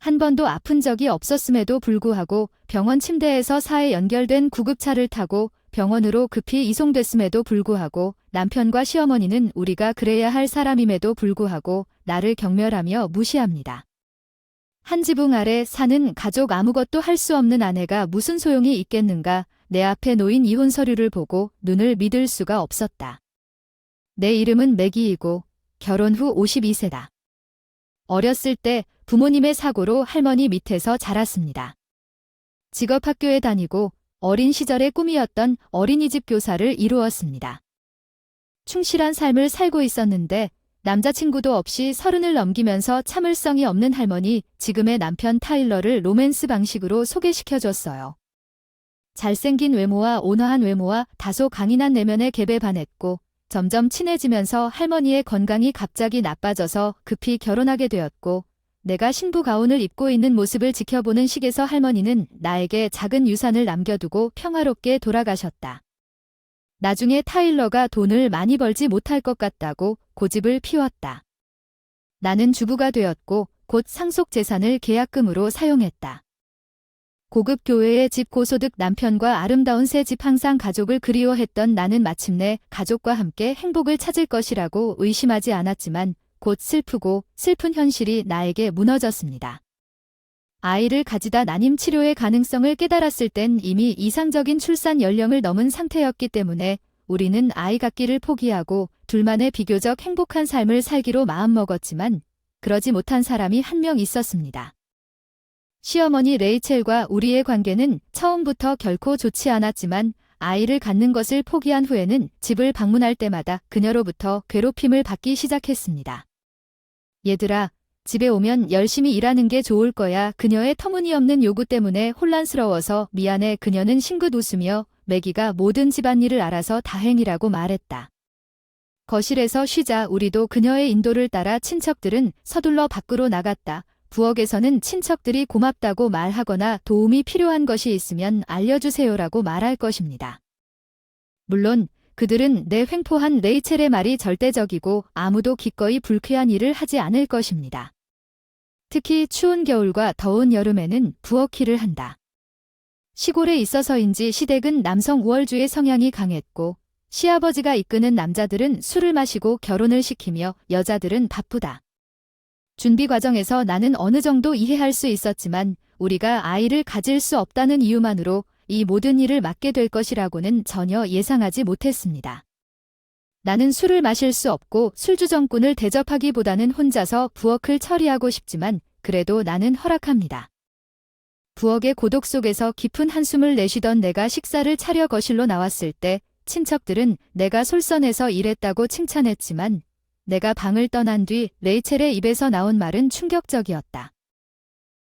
한 번도 아픈 적이 없었음에도 불구하고 병원 침대에서 사에 연결된 구급차를 타고 병원으로 급히 이송됐음에도 불구하고 남편과 시어머니는 우리가 그래야 할 사람임에도 불구하고 나를 경멸하며 무시합니다. 한 지붕 아래 사는 가족 아무것도 할 수 없는 아내가 무슨 소용이 있겠는가. 내 앞에 놓인 이혼 서류를 보고 눈을 믿을 수가 없었다. 내 이름은 매기이고 결혼 후 52세다. 어렸을 때 부모님의 사고로 할머니 밑에서 자랐습니다. 직업학교에 다니고 어린 시절의 꿈이었던 어린이집 교사를 이루었습니다. 충실한 삶을 살고 있었는데 남자친구도 없이 30을 넘기면서 참을성이 없는 할머니, 지금의 남편 타일러를 로맨스 방식으로 소개시켜줬어요. 잘생긴 외모와 온화한 외모와 다소 강인한 내면에 갭에 반했고 점점 친해지면서 할머니의 건강이 갑자기 나빠져서 급히 결혼하게 되었고 내가 신부 가운을 입고 있는 모습을 지켜보는 식에서 할머니는 나에게 작은 유산을 남겨두고 평화롭게 돌아가셨다. 나중에 타일러가 돈을 많이 벌지 못할 것 같다고 고집을 피웠다. 나는 주부가 되었고 곧 상속 재산을 계약금으로 사용했다. 고급 교회의 집, 고소득 남편과 아름다운 새 집, 항상 가족을 그리워했던 나는 마침내 가족과 함께 행복을 찾을 것이라고 의심하지 않았지만 곧 슬프고 슬픈 현실이 나에게 무너졌습니다. 아이를 가지다 난임 치료의 가능성을 깨달았을 땐 이미 이상적인 출산 연령을 넘은 상태였기 때문에 우리는 아이 갖기를 포기하고 둘만의 비교적 행복한 삶을 살기로 마음먹었지만 그러지 못한 사람이 한 명 있었습니다. 시어머니 레이첼과 우리의 관계는 처음부터 결코 좋지 않았지만 아이를 갖는 것을 포기한 후에는 집을 방문할 때마다 그녀로부터 괴롭힘을 받기 시작했습니다. 얘들아, 집에 오면 열심히 일하는 게 좋을 거야. 그녀의 터무니없는 요구 때문에 혼란스러워서 미안해. 그녀는 싱긋 웃으며 매기가 모든 집안일을 알아서 다행이라고 말했다. 거실에서 쉬자. 우리도 그녀의 인도를 따라 친척들은 서둘러 밖으로 나갔다. 부엌에서는 친척들이 고맙다고 말하거나 도움이 필요한 것이 있으면 알려주세요라고 말할 것입니다. 물론 그들은 내 횡포한 레이첼의 말이 절대적이고 아무도 기꺼이 불쾌한 일을 하지 않을 것입니다. 특히 추운 겨울과 더운 여름에는 부엌 일을 한다. 시골에 있어서인지 시댁은 남성 우월주의 성향이 강했고 시아버지가 이끄는 남자들은 술을 마시고 결혼을 시키며 여자들은 바쁘다. 준비 과정에서 나는 어느 정도 이해할 수 있었지만 우리가 아이를 가질 수 없다는 이유만으로 이 모든 일을 맡게 될 것이라고는 전혀 예상하지 못했습니다. 나는 술을 마실 수 없고 술주정꾼을 대접하기보다는 혼자서 부엌을 처리하고 싶지만 그래도 나는 허락합니다. 부엌의 고독 속에서 깊은 한숨을 내쉬던 내가 식사를 차려 거실로 나왔을 때 친척들은 내가 솔선해서 일했다고 칭찬했지만 내가 방을 떠난 뒤 레이첼의 입에서 나온 말은 충격적이었다.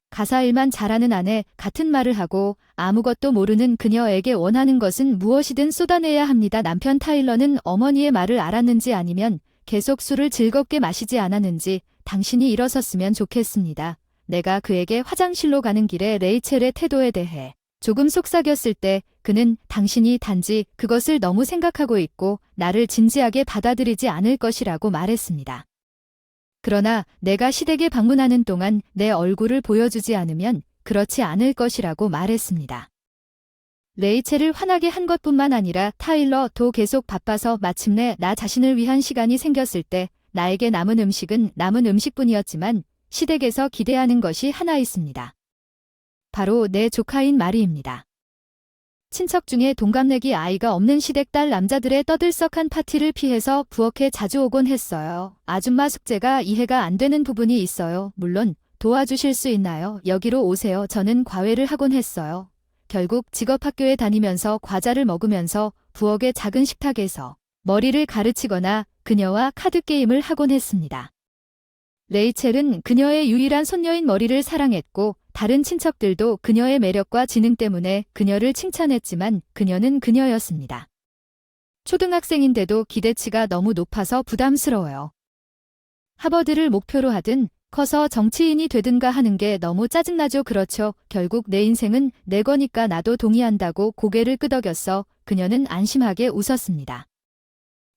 가사 일만 잘하는 아내, 같은 말을 하고 아무것도 모르는 그녀에게 원하는 것은 무엇이든 쏟아내야 합니다. 남편 타일러는 어머니의 말을 알았는지 아니면 계속 술을 즐겁게 마시지 않았는지 당신이 일어섰으면 좋겠습니다. 내가 그에게 화장실로 가는 길에 레이첼의 태도에 대해 조금 속삭였을 때 그는 당신이 단지 그것을 너무 생각하고 있고 나를 진지하게 받아들이지 않을 것이라고 말했습니다. 그러나 내가 시댁에 방문하는 동안 내 얼굴을 보여주지 않으면 그렇지 않을 것이라고 말했습니다. 레이첼을 화나게 한 것뿐만 아니라 타일러도 계속 바빠서 마침내 나 자신을 위한 시간이 생겼을 때 나에게 남은 음식은 남은 음식뿐이었지만 시댁에서 기대하는 것이 하나 있습니다. 바로 내 조카인 마리입니다. 친척 중에 동갑내기 아이가 없는 시댁 딸 남자들의 떠들썩한 파티를 피해서 부엌에 자주 오곤 했어요. 아줌마 숙제가 이해가 안 되는 부분이 있어요. 물론 도와주실 수 있나요? 여기로 오세요. 저는 과외를 하곤 했어요. 결국 직업학교에 다니면서 과자를 먹으면서 부엌의 작은 식탁에서 머리를 가르치거나 그녀와 카드게임을 하곤 했습니다. 레이첼은 그녀의 유일한 손녀인 머리를 사랑했고 다른 친척들도 그녀의 매력과 지능 때문에 그녀를 칭찬했지만 그녀는 그녀였습니다. 초등학생인데도 기대치가 너무 높아서 부담스러워요. 하버드를 목표로 하든 커서 정치인이 되든가 하는 게 너무 짜증나죠. 그렇죠. 결국 내 인생은 내 거니까 나도 동의한다고 고개를 끄덕였어. 그녀는 안심하게 웃었습니다.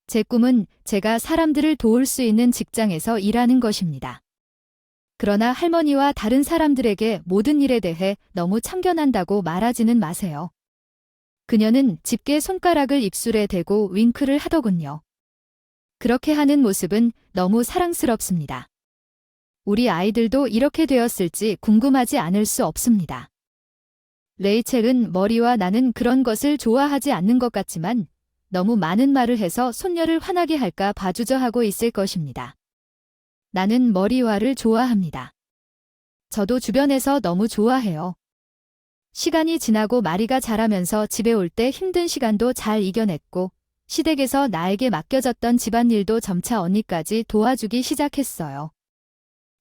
제 꿈은 제가 사람들을 도울 수 있는 직장에서 일하는 것입니다. 그러나 할머니와 다른 사람들에게 모든 일에 대해 너무 참견한다고 말하지는 마세요. 그녀는 집게 손가락을 입술에 대고 윙크를 하더군요. 그렇게 하는 모습은 너무 사랑스럽습니다. 우리 아이들도 이렇게 되었을지 궁금하지 않을 수 없습니다. 레이첼은 머리와 나는 그런 것을 좋아하지 않는 것 같지만 너무 많은 말을 해서 손녀를 화나게 할까 봐주저하고 있을 것입니다. 나는 머리화를 좋아합니다. 저도 주변에서 너무 좋아해요. 시간이 지나고 마리가 자라면서 집에 올 때 힘든 시간도 잘 이겨냈고 시댁에서 나에게 맡겨졌던 집안일도 점차 언니까지 도와주기 시작했어요.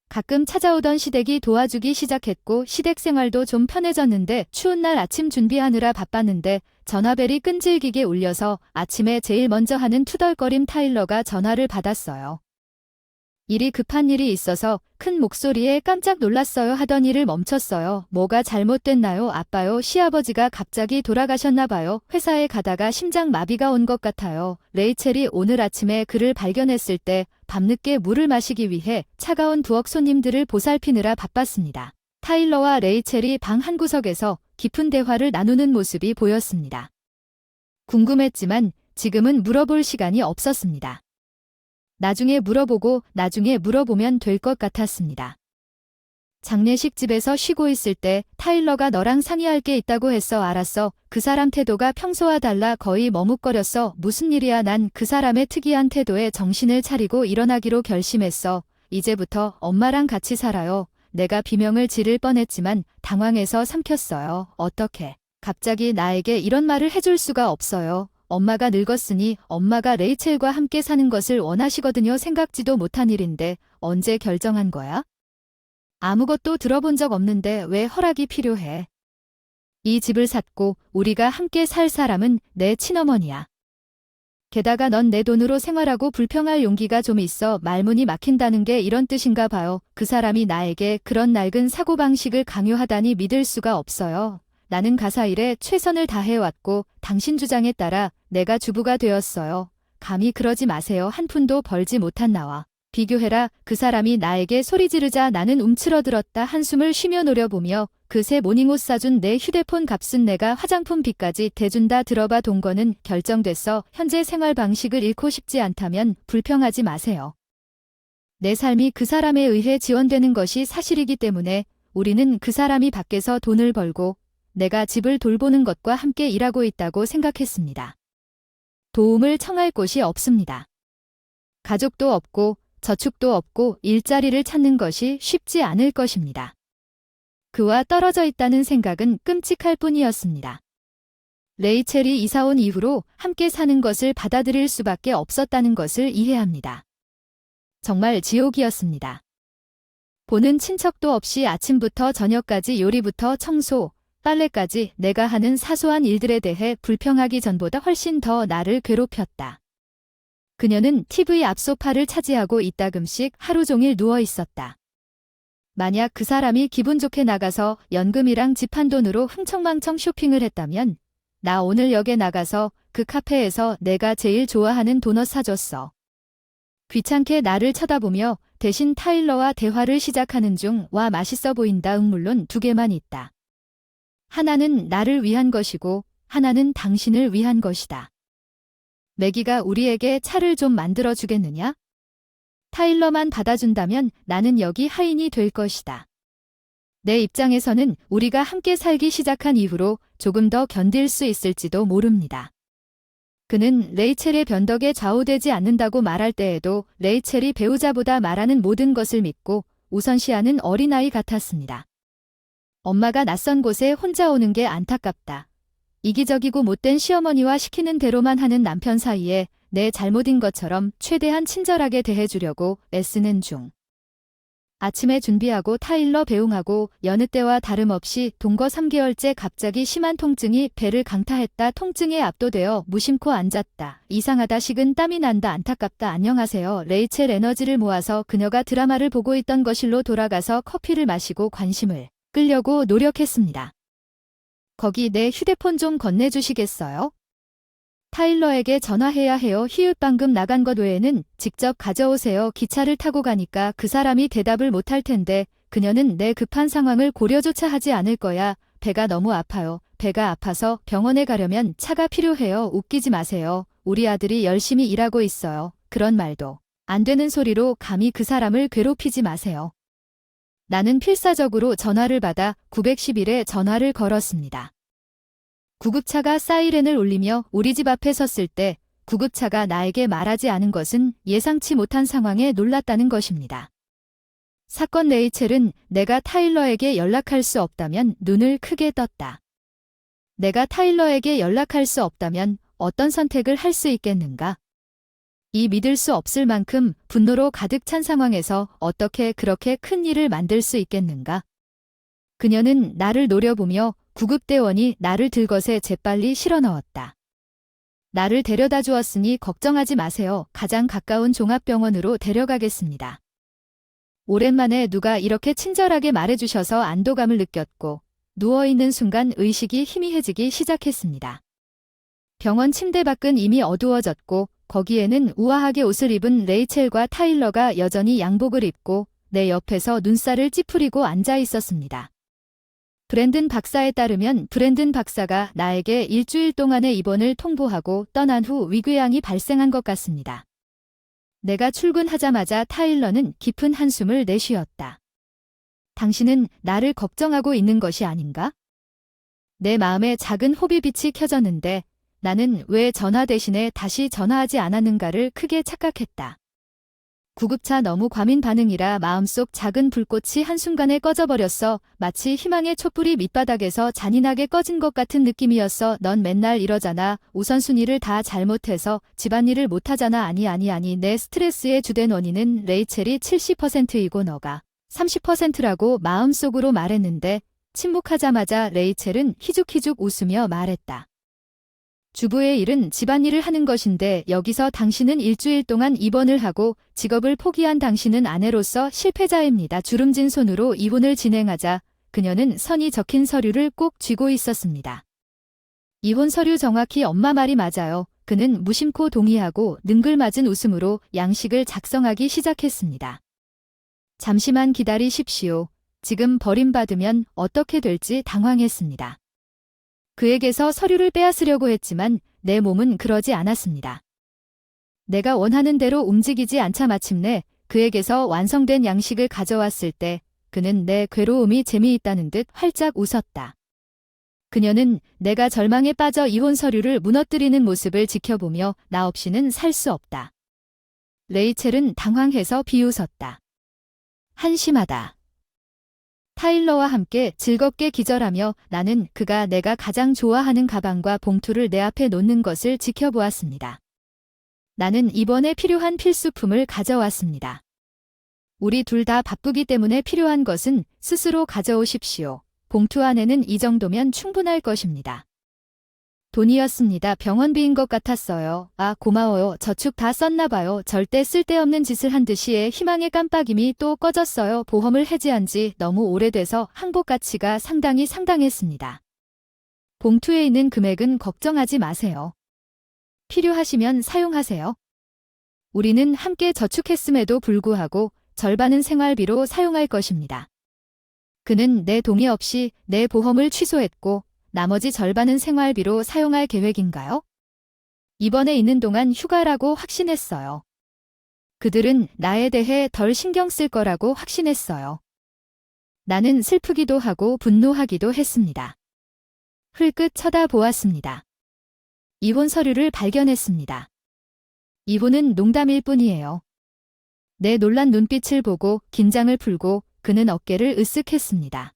가끔 찾아오던 시댁이 도와주기 시작했고 시댁 생활도 좀 편해졌는데 추운 날 아침 준비하느라 바빴는데 전화벨이 끈질기게 울려서 아침에 제일 먼저 하는 투덜거림 타일러가 전화를 받았어요. 일이 급한 일이 있어서 큰 목소리에 깜짝 놀랐어요 하던 일을 멈췄어요. 뭐가 잘못됐나요? 아빠요. 시아버지가 갑자기 돌아가셨나 봐요. 회사에 가다가 심장마비가 온 것 같아요. 레이첼이 오늘 아침에 그를 발견했을 때 밤늦게 물을 마시기 위해 차가운 부엌 손님들을 보살피느라 바빴습니다. 타일러와 레이첼이 방 한구석에서 깊은 대화를 나누는 모습이 보였습니다. 궁금했지만 지금은 물어볼 시간이 없었습니다. 나중에 물어보면 될 것 같았습니다. 장례식 집에서 쉬고 있을 때 타일러가 너랑 상의할 게 있다고 했어. 알았어. 그 사람 태도가 평소와 달라 거의 머뭇거렸어. 무슨 일이야. 난 그 사람의 특이한 태도에 정신을 차리고 일어나기로 결심했어. 이제부터 엄마랑 같이 살아요. 내가 비명을 지를 뻔했지만 당황해서 삼켰어요. 어떻게? 갑자기 나에게 이런 말을 해줄 수가 없어요. 엄마가 늙었으니 엄마가 레이첼과 함께 사는 것을 원하시거든요. 생각지도 못한 일인데 언제 결정한 거야? 아무것도 들어본 적 없는데 왜 허락이 필요해? 이 집을 샀고 우리가 함께 살 사람은 내 친어머니야. 게다가 넌 내 돈으로 생활하고 불평할 용기가 좀 있어. 말문이 막힌다는 게 이런 뜻인가 봐요. 그 사람이 나에게 그런 낡은 사고방식을 강요하다니 믿을 수가 없어요. 나는 가사일에 최선을 다해왔고 당신 주장에 따라 내가 주부가 되었어요. 감히 그러지 마세요. 한 푼도 벌지 못한 나와 비교해라. 그 사람이 나에게 소리 지르자 나는 움츠러들었다. 한숨을 쉬며 노려보며 그 새 모닝옷 사준 내 휴대폰 값은 내가 화장품 비까지 대준다. 들어봐. 동거는 결정됐어. 현재 생활 방식을 잃고 싶지 않다면 불평하지 마세요. 내 삶이 그 사람에 의해 지원되는 것이 사실이기 때문에 우리는 그 사람이 밖에서 돈을 벌고 내가 집을 돌보는 것과 함께 일하고 있다고 생각했습니다. 도움을 청할 곳이 없습니다. 가족도 없고 저축도 없고 일자리를 찾는 것이 쉽지 않을 것입니다. 그와 떨어져 있다는 생각은 끔찍할 뿐이었습니다. 레이첼이 이사온 이후로 함께 사는 것을 받아들일 수밖에 없었다는 것을 이해합니다. 정말 지옥이었습니다. 보는 친척도 없이 아침부터 저녁까지 요리부터 청소, 빨래까지 내가 하는 사소한 일들에 대해 불평하기 전보다 훨씬 더 나를 괴롭혔다. 그녀는 TV 앞 소파를 차지하고 이따금씩 하루 종일 누워 있었다. 만약 그 사람이 기분 좋게 나가서 연금이랑 집 한 돈으로 흥청망청 쇼핑을 했다면 나 오늘 역에 나가서 그 카페에서 내가 제일 좋아하는 도넛 사줬어. 귀찮게 나를 쳐다보며 대신 타일러와 대화를 시작하는 중 와 맛있어 보인다. 물론 두 개만 있다. 하나는 나를 위한 것이고 하나는 당신을 위한 것이다. 매기가 우리에게 차를 좀 만들어 주겠느냐? 타일러만 받아준다면 나는 여기 하인이 될 것이다. 내 입장에서는 우리가 함께 살기 시작한 이후로 조금 더 견딜 수 있을지도 모릅니다. 그는 레이첼의 변덕에 좌우되지 않는다고 말할 때에도 레이첼이 배우자보다 말하는 모든 것을 믿고 우선시하는 어린아이 같았습니다. 엄마가 낯선 곳에 혼자 오는 게 안타깝다. 이기적이고 못된 시어머니와 시키는 대로만 하는 남편 사이에 내 잘못인 것처럼 최대한 친절하게 대해주려고 애쓰는 중. 아침에 준비하고 타일러 배웅하고 여느 때와 다름없이 동거 3개월째 갑자기 심한 통증이 배를 강타했다. 통증에 압도되어 무심코 앉았다. 이상하다. 식은 땀이 난다. 안타깝다. 안녕하세요. 레이첼 에너지를 모아서 그녀가 드라마를 보고 있던 거실로 돌아가서 커피를 마시고 관심을 끌려고 노력했습니다. 거기 내 휴대폰 좀 건네주시겠어요? 타일러에게 전화해야 해요. 히읗 방금 나간 것 외에는 직접 가져오세요. 기차를 타고 가니까 그 사람이 대답을 못할 텐데 그녀는 내 급한 상황을 고려조차 하지 않을 거야. 배가 너무 아파요. 배가 아파서 병원에 가려면 차가 필요해요. 웃기지 마세요. 우리 아들이 열심히 일하고 있어요. 그런 말도 안 되는 소리로 감히 그 사람을 괴롭히지 마세요. 나는 필사적으로 전화를 받아 911에 전화를 걸었습니다. 구급차가 사이렌을 울리며 우리 집 앞에 섰을 때 구급차가 나에게 말하지 않은 것은 예상치 못한 상황에 놀랐다는 것입니다. 사건 레이첼은 내가 타일러에게 연락할 수 없다면 눈을 크게 떴다. 내가 타일러에게 연락할 수 없다면 어떤 선택을 할 수 있겠는가? 이 믿을 수 없을 만큼 분노로 가득 찬 상황에서 어떻게 그렇게 큰 일을 만들 수 있겠는가? 그녀는 나를 노려보며 구급대원이 나를 들것에 재빨리 실어 넣었다. 나를 데려다 주었으니 걱정하지 마세요. 가장 가까운 종합병원으로 데려가겠습니다. 오랜만에 누가 이렇게 친절하게 말해주셔서 안도감을 느꼈고 누워있는 순간 의식이 희미해지기 시작했습니다. 병원 침대 밖은 이미 어두워졌고 거기에는 우아하게 옷을 입은 레이첼과 타일러가 여전히 양복을 입고 내 옆에서 눈살을 찌푸리고 앉아 있었습니다. 브랜든 박사에 따르면 브랜든 박사가 나에게 일주일 동안의 입원을 통보하고 떠난 후 위궤양이 발생한 것 같습니다. 내가 출근하자마자 타일러는 깊은 한숨을 내쉬었다. 당신은 나를 걱정하고 있는 것이 아닌가? 내 마음에 작은 호비빛이 켜졌는데 나는 왜 전화 대신에 다시 전화하지 않았는가를 크게 착각했다. 구급차 너무 과민 반응이라 마음속 작은 불꽃이 한순간에 꺼져버렸어. 마치 희망의 촛불이 밑바닥에서 잔인하게 꺼진 것 같은 느낌이었어. 넌 맨날 이러잖아. 우선순위를 다 잘못해서 집안일을 못하잖아. 아니. 내 스트레스의 주된 원인은 레이첼이 70%이고 너가 30%라고 마음속으로 말했는데 침묵하자마자 레이첼은 희죽희죽 웃으며 말했다. 주부의 일은 집안일을 하는 것인데 여기서 당신은 일주일 동안 입원을 하고 직업을 포기한 당신은 아내로서 실패자입니다. 주름진 손으로 이혼을 진행하자 그녀는 선이 적힌 서류를 꼭 쥐고 있었습니다. 이혼 서류 정확히 엄마 말이 맞아요. 그는 무심코 동의하고 능글맞은 웃음으로 양식을 작성하기 시작했습니다. 잠시만 기다리십시오. 지금 버림받으면 어떻게 될지 당황했습니다. 그에게서 서류를 빼앗으려고 했지만 내 몸은 그러지 않았습니다. 내가 원하는 대로 움직이지 않자 마침내 그에게서 완성된 양식을 가져왔을 때 그는 내 괴로움이 재미있다는 듯 활짝 웃었다. 그녀는 내가 절망에 빠져 이혼 서류를 무너뜨리는 모습을 지켜보며 나 없이는 살 수 없다. 레이첼은 당황해서 비웃었다. 한심하다. 타일러와 함께 즐겁게 기절하며 나는 그가 내가 가장 좋아하는 가방과 봉투를 내 앞에 놓는 것을 지켜보았습니다. 나는 이번에 필요한 필수품을 가져왔습니다. 우리 둘 다 바쁘기 때문에 필요한 것은 스스로 가져오십시오. 봉투 안에는 이 정도면 충분할 것입니다. 돈이었습니다. 병원비인 것 같았어요. 아, 고마워요. 저축 다 썼나 봐요. 절대 쓸데없는 짓을 한 듯이 희망의 깜빡임이 또 꺼졌어요. 보험을 해지한 지 너무 오래돼서 항복 가치가 상당했습니다. 봉투에 있는 금액은 걱정하지 마세요. 필요하시면 사용하세요. 우리는 함께 저축했음에도 불구하고 절반은 생활비로 사용할 것입니다. 그는 내 동의 없이 내 보험을 취소했고 나머지 절반은 생활비로 사용할 계획인가요? 입원해 있는 동안 휴가라고 확신했어요. 그들은 나에 대해 덜 신경 쓸 거라고 확신했어요. 나는 슬프기도 하고 분노하기도 했습니다. 흘끗 쳐다보았습니다. 이혼 서류를 발견했습니다. 이혼은 농담일 뿐이에요. 내 놀란 눈빛을 보고 긴장을 풀고 그는 어깨를 으쓱했습니다.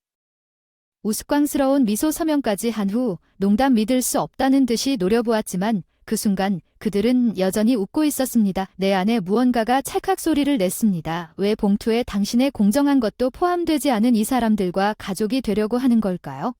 우스꽝스러운 미소 서명까지 한 후 농담 믿을 수 없다는 듯이 노려보았지만 그 순간 그들은 여전히 웃고 있었습니다. 내 안에 무언가가 찰칵 소리를 냈습니다. 왜 봉투에 당신의 공정한 것도 포함되지 않은 이 사람들과 가족이 되려고 하는 걸까요?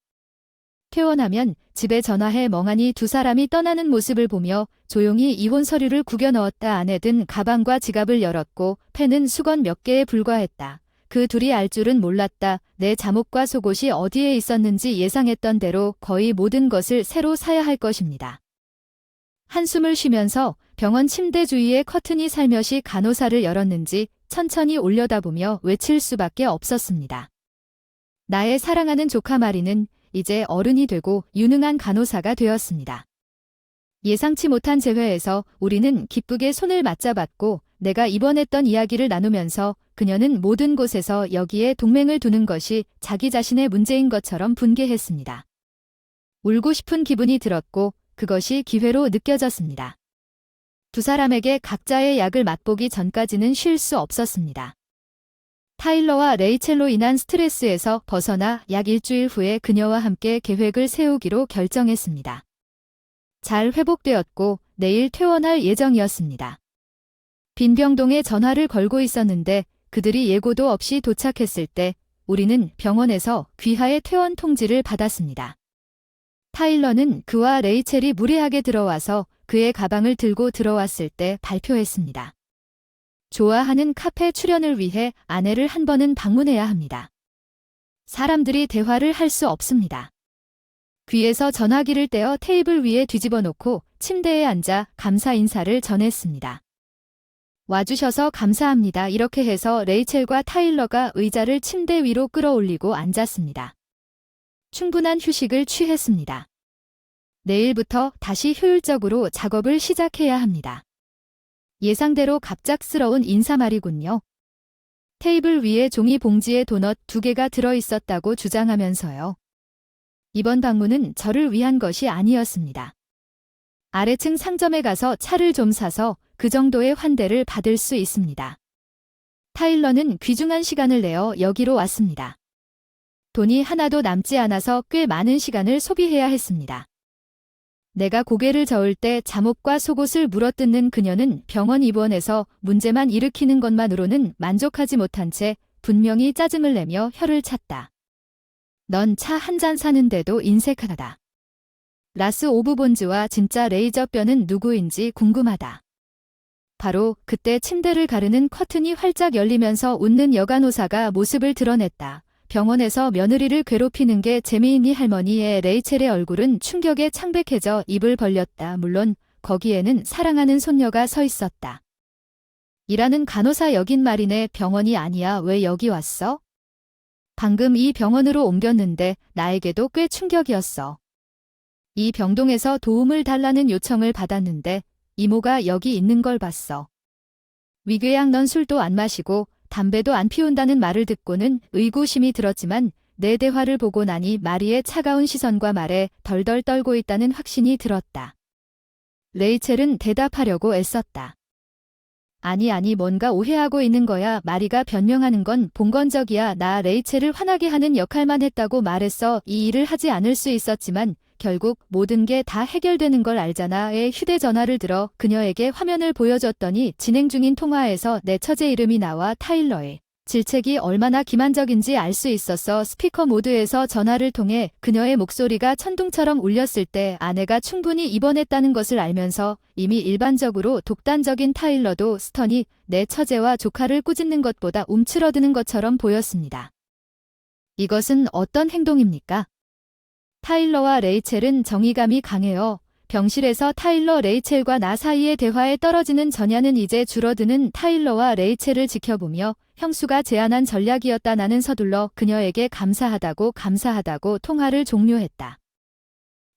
퇴원하면 집에 전화해 멍하니 두 사람이 떠나는 모습을 보며 조용히 이혼 서류를 구겨 넣었다. 안에 든 가방과 지갑을 열었고 펜은 수건 몇 개에 불과했다. 그 둘이 알 줄은 몰랐다. 내 잠옷과 속옷이 어디에 있었는지 예상했던 대로 거의 모든 것을 새로 사야 할 것입니다. 한숨을 쉬면서 병원 침대 주위에 커튼이 살며시 간호사를 열었는지 천천히 올려다보며 외칠 수밖에 없었습니다. 나의 사랑하는 조카 마리는 이제 어른이 되고 유능한 간호사가 되었습니다. 예상치 못한 재회에서 우리는 기쁘게 손을 맞잡았고 내가 입원했던 이야기를 나누면서 그녀는 모든 곳에서 여기에 동맹을 두는 것이 자기 자신의 문제인 것처럼 분개했습니다. 울고 싶은 기분이 들었고 그것이 기회로 느껴졌습니다. 두 사람에게 각자의 약을 맛보기 전까지는 쉴 수 없었습니다. 타일러와 레이첼로 인한 스트레스에서 벗어나 약 일주일 후에 그녀와 함께 계획을 세우기로 결정했습니다. 잘 회복되었고 내일 퇴원할 예정이었습니다. 빈병동에 전화를 걸고 있었는데 그들이 예고도 없이 도착했을 때 우리는 병원에서 귀하의 퇴원 통지를 받았습니다. 타일러는 그와 레이첼이 무례하게 들어와서 그의 가방을 들고 들어왔을 때 발표했습니다. 좋아하는 카페 출연을 위해 아내를 한 번은 방문해야 합니다. 사람들이 대화를 할 수 없습니다. 귀에서 전화기를 떼어 테이블 위에 뒤집어 놓고 침대에 앉아 감사 인사를 전했습니다. 와주셔서 감사합니다. 이렇게 해서 레이첼과 타일러가 의자를 침대 위로 끌어올리고 앉았습니다. 충분한 휴식을 취했습니다. 내일부터 다시 효율적으로 작업을 시작해야 합니다. 예상대로 갑작스러운 인사말이군요. 테이블 위에 종이 봉지에 도넛 2개가 들어있었다고 주장하면서요. 이번 방문은 저를 위한 것이 아니었습니다. 아래층 상점에 가서 차를 좀 사서 그 정도의 환대를 받을 수 있습니다. 타일러는 귀중한 시간을 내어 여기로 왔습니다. 돈이 하나도 남지 않아서 꽤 많은 시간을 소비해야 했습니다. 내가 고개를 저을 때 잠옷과 속옷을 물어뜯는 그녀는 병원 입원에서 문제만 일으키는 것만으로는 만족하지 못한 채 분명히 짜증을 내며 혀를 찼다. 넌 차 한 잔 사는데도 인색하다. 라스 오브 본즈와 진짜 레이저 뼈는 누구인지 궁금하다. 바로 그때 침대를 가르는 커튼이 활짝 열리면서 웃는 여간호사가 모습을 드러냈다. 병원에서 며느리를 괴롭히는 게 재미있니? 할머니의 레이첼의 얼굴은 충격에 창백해져 입을 벌렸다. 물론 거기에는 사랑하는 손녀가 서 있었다. 일하는 간호사 여긴 말이네. 병원이 아니야. 왜 여기 왔어? 방금 이 병원으로 옮겼는데 나에게도 꽤 충격이었어. 이 병동에서 도움을 달라는 요청을 받았는데 이모가 여기 있는 걸 봤어. 위궤양 넌 술도 안 마시고 담배도 안 피운다는 말을 듣고는 의구심이 들었지만 내 대화를 보고 나니 마리의 차가운 시선과 말에 덜덜 떨고 있다는 확신이 들었다. 레이첼은 대답하려고 애썼다. 아니 뭔가 오해하고 있는 거야. 마리가 변명하는 건 봉건적이야. 나 레이첼을 화나게 하는 역할만 했다고 말했어. 이 일을 하지 않을 수 있었지만 결국 모든 게 다 해결되는 걸 알잖아.의 휴대전화를 들어 그녀에게 화면을 보여줬더니 진행 중인 통화에서 내 처제 이름이 나와 타일러의 질책이 얼마나 기만적인지 알 수 있었어. 스피커 모드에서 전화를 통해 그녀의 목소리가 천둥처럼 울렸을 때 아내가 충분히 입원했다는 것을 알면서 이미 일반적으로 독단적인 타일러도 스턴이 내 처제와 조카를 꾸짖는 것보다 움츠러드는 것처럼 보였습니다. 이것은 어떤 행동입니까? 타일러와 레이첼은 정의감이 강해요. 병실에서 타일러 레이첼과 나 사이의 대화에 떨어지는 전야는 이제 줄어드는 타일러와 레이첼을 지켜보며 형수가 제안한 전략이었다. 나는 서둘러 그녀에게 감사하다고 통화를 종료했다.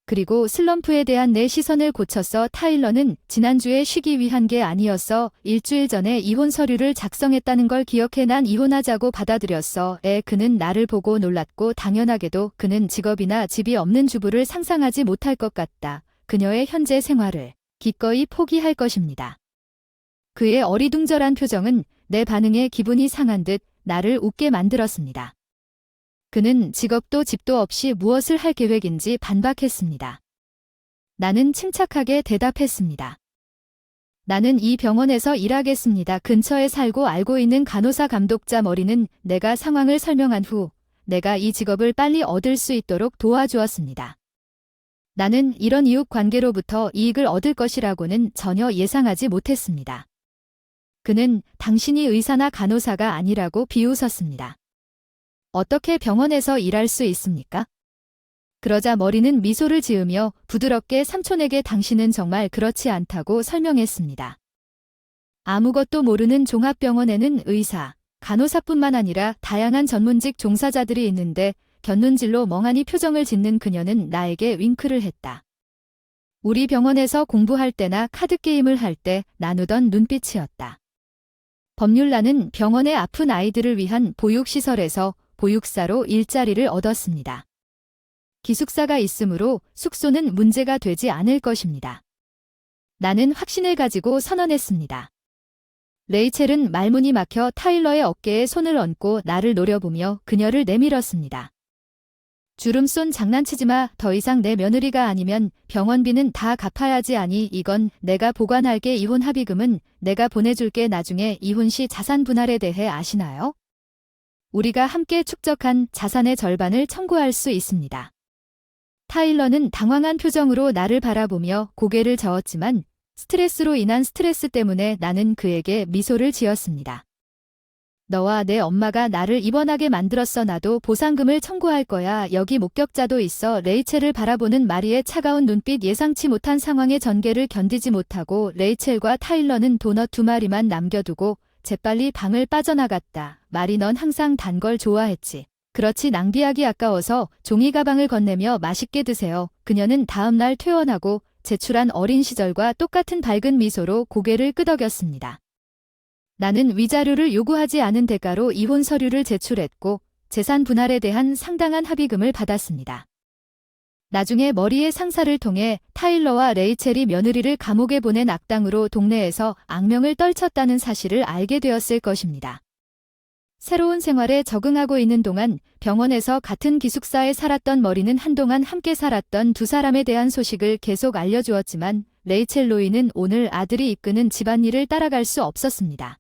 그리고 슬럼프에 대한 내 시선을 고쳤어. 타일러는 지난주에 쉬기 위한 게 아니었어. 일주일 전에 이혼 서류를 작성했다는 걸 기억해. 난 이혼하자고 받아들였어. 그는 나를 보고 놀랐고 당연하게도 그는 직업이나 집이 없는 주부를 상상하지 못할 것 같다. 그녀의 현재 생활을 기꺼이 포기할 것입니다. 그의 어리둥절한 표정은 내 반응에 기분이 상한 듯 나를 웃게 만들었습니다. 그는 직업도 집도 없이 무엇을 할 계획인지 반박했습니다. 나는 침착하게 대답했습니다. 나는 이 병원에서 일하겠습니다. 근처에 살고 알고 있는 간호사 감독자 머리는 내가 상황을 설명한 후 내가 이 직업을 빨리 얻을 수 있도록 도와주었습니다. 나는 이런 이웃 관계로부터 이익을 얻을 것이라고는 전혀 예상하지 못했습니다. 그는 당신이 의사나 간호사가 아니라고 비웃었습니다. 어떻게 병원에서 일할 수 있습니까? 그러자 머리는 미소를 지으며 부드럽게 삼촌에게 당신은 정말 그렇지 않다고 설명했습니다. 아무것도 모르는 종합병원에는 의사, 간호사뿐만 아니라 다양한 전문직 종사자들이 있는데 곁눈질로 멍하니 표정을 짓는 그녀는 나에게 윙크를 했다. 우리 병원에서 공부할 때나 카드게임을 할 때 나누던 눈빛이었다. 법률라는 병원의 아픈 아이들을 위한 보육시설에서 보육사로 일자리를 얻었습니다. 기숙사가 있으므로 숙소는 문제가 되지 않을 것입니다. 나는 확신을 가지고 선언했습니다. 레이첼은 말문이 막혀 타일러의 어깨에 손을 얹고 나를 노려보며 그녀를 내밀었습니다. 주름 쏜 장난치지 마. 더 이상 내 며느리가 아니면 병원비는 다 갚아야지. 아니, 이건 내가 보관할게. 이혼 합의금은 내가 보내줄게. 나중에 이혼 시 자산 분할에 대해 아시나요? 우리가 함께 축적한 자산의 절반을 청구할 수 있습니다. 타일러는 당황한 표정으로 나를 바라보며 고개를 저었지만 스트레스로 인한 스트레스 때문에 나는 그에게 미소를 지었습니다. 너와 내 엄마가 나를 입원하게 만들었어. 나도 보상금을 청구할 거야. 여기 목격자도 있어. 레이첼을 바라보는 마리의 차가운 눈빛. 예상치 못한 상황의 전개를 견디지 못하고 레이첼과 타일러는 도넛 2마리만 남겨두고 재빨리 방을 빠져나갔다. 마리, 넌 항상 단 걸 좋아했지. 그렇지, 낭비하기 아까워서 종이 가방을 건네며 맛있게 드세요. 그녀는 다음 날 퇴원하고 제출한 어린 시절과 똑같은 밝은 미소로 고개를 끄덕였습니다. 나는 위자료를 요구하지 않은 대가로 이혼 서류를 제출했고 재산 분할에 대한 상당한 합의금을 받았습니다. 나중에 머리의 상사를 통해 타일러와 레이첼이 며느리를 감옥에 보낸 악당으로 동네에서 악명을 떨쳤다는 사실을 알게 되었을 것입니다. 새로운 생활에 적응하고 있는 동안 병원에서 같은 기숙사에 살았던 머리는 한동안 함께 살았던 두 사람에 대한 소식을 계속 알려주었지만 레이첼 로이는 오늘 아들이 이끄는 집안일을 따라갈 수 없었습니다.